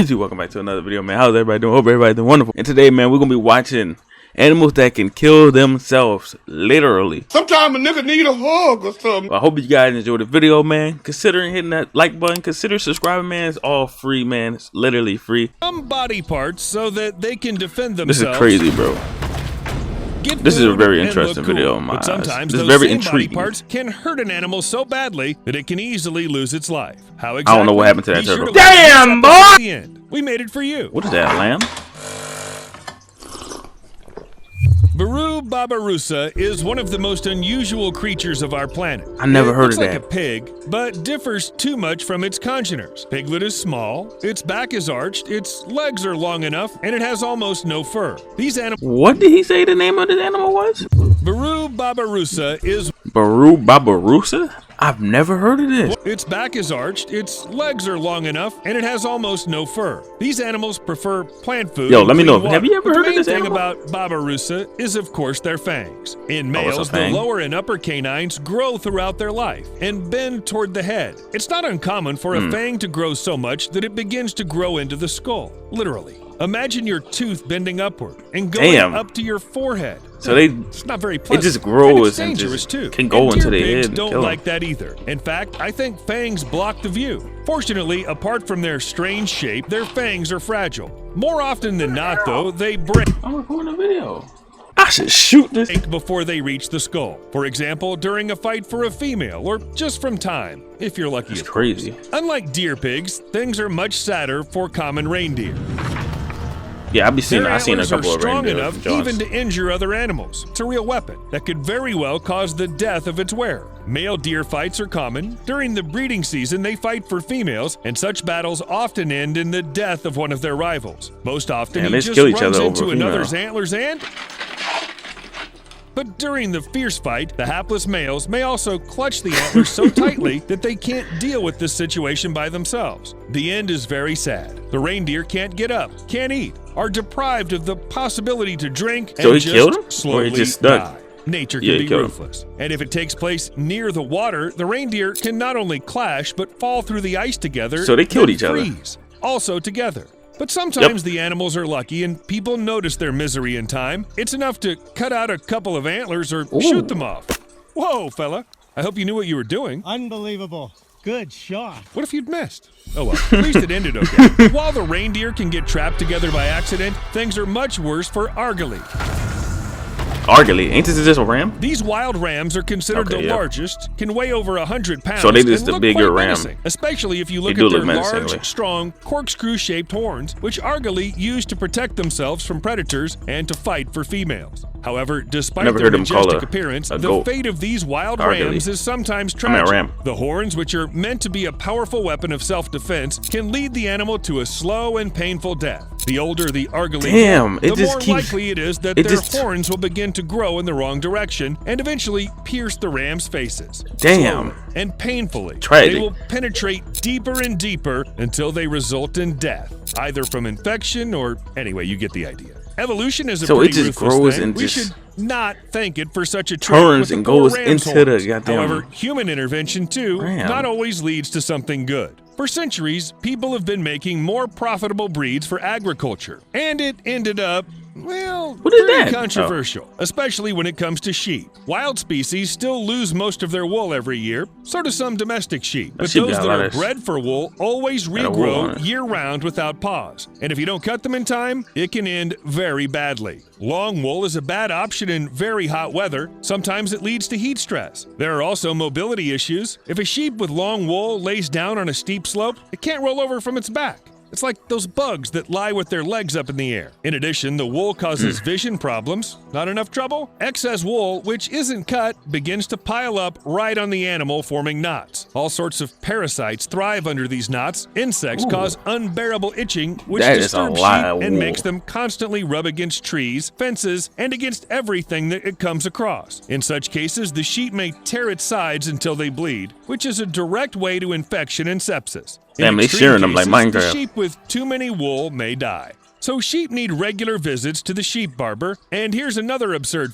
OMG, welcome back to another video, man. How's everybody doing? Hope everybody doing wonderful. And today, man, we're gonna be watching animals that can kill themselves, literally. Sometimes a nigga need a hug or something. Well, I hope you guys enjoyed the video, man. Consider hitting that like button. Consider subscribing, man. It's all free, man. It's literally free. Some body parts so that they can defend themselves. This is crazy, bro. This is a very interesting video in my eyes. Sometimes this is those very same intriguing. body parts can hurt an animal so badly that it can easily lose its life. How exactly? I don't know what happened to that turtle. Damn, boy! We made it for you. What is that, lamb? Baru barbarossa is one of the most unusual creatures of our planet. I never heard of that. It looks like a pig, but differs too much from its congeners. Piglet is small, its back is arched, its legs are long enough, and it has almost no fur. These animals. What did he say the name of this animal was? Baru barbarossa is. Baru barbarossa? I've never heard of this. Its back is arched, its legs are long enough, and it has almost no fur. These animals prefer plant food. Yo, let me know. Water. Have you ever heard of this animal? The main thing about barbarossa is, of course, their fangs. In males, the lower and upper canines grow throughout their life and bend toward the head. It's not uncommon for a fang to grow so much that it begins to grow into the skull, literally. Imagine your tooth bending upward and going up to your forehead. So it's not very pleasant. It just grows and and dangerous too. Can go into their head. Pigs don't like that either. In fact, I think fangs block the view. Fortunately, apart from their strange shape, their fangs are fragile. More often than not, though, they break. I'm recording a video. I should shoot this before they reach the skull. For example, during a fight for a female, or just from time, if you're lucky. It's crazy. Unlike deer pigs, things are much sadder for common reindeer. Yeah, I've seen a couple of strong reindeer enough even to injure other animals. It's a real weapon that could very well cause the death of its wearer. Male deer fights are common. During the breeding season, they fight for females, and such battles often end in the death of one of their rivals. Most often, he just runs into another's antlers and... But during the fierce fight, the hapless males may also clutch the antlers so tightly that they can't deal with this situation by themselves. The end is very sad. The reindeer can't get up, can't eat, are deprived of the possibility to drink, so and he killed him? slowly or he just stuck? die. Nature can be ruthless. And if it takes place near the water, the reindeer can not only clash, but fall through the ice together. So they killed each other. Also together. But sometimes the animals are lucky and people notice their misery in time. It's enough to cut out a couple of antlers or shoot them off. Whoa, fella. I hope you knew what you were doing. Unbelievable. Good shot. What if you'd missed? Oh well, at least it ended okay. While the reindeer can get trapped together by accident, things are much worse for argali. Argali? Ain't this just a ram? These wild rams are considered the largest, can weigh over 100 pounds. So they just a bigger ram. Especially if you look at their large, strong, corkscrew-shaped horns, which argali use to protect themselves from predators and to fight for females. However, despite their majestic appearance, the fate of these wild rams is sometimes tragic. The horns, which are meant to be a powerful weapon of self-defense, can lead the animal to a slow and painful death. The older the argali get, the more likely it is that their horns will begin to grow in the wrong direction and eventually pierce the ram's faces. Slowly and painfully, they will penetrate deeper and deeper until they result in death, either from infection or anyway, you get the idea. Evolution is a pretty ruthless thing. We should not thank it for such a turns and goes into the goddamn. However, human intervention too not always leads to something good. For centuries, people have been making more profitable breeds for agriculture, and it ended up, well, pretty controversial, especially when it comes to sheep. Wild species still lose most of their wool every year, so do some domestic sheep. But those that are bred for wool always regrow year-round without pause. And if you don't cut them in time, it can end very badly. Long wool is a bad option in very hot weather. Sometimes it leads to heat stress. There are also mobility issues. If a sheep with long wool lays down on a steep slope, it can't roll over from its back. It's like those bugs that lie with their legs up in the air. In addition, the wool causes vision problems. Not enough trouble? Excess wool, which isn't cut, begins to pile up right on the animal, forming knots. All sorts of parasites thrive under these knots. Insects cause unbearable itching, which disturbs sheep and makes them constantly rub against trees, fences, and against everything that it comes across. In such cases, the sheep may tear its sides until they bleed, which is a direct way to infection and sepsis. Damn, they sharing them like Minecraft. The sheep with too many wool may die. So sheep need regular visits to the sheep barber. And here's another absurd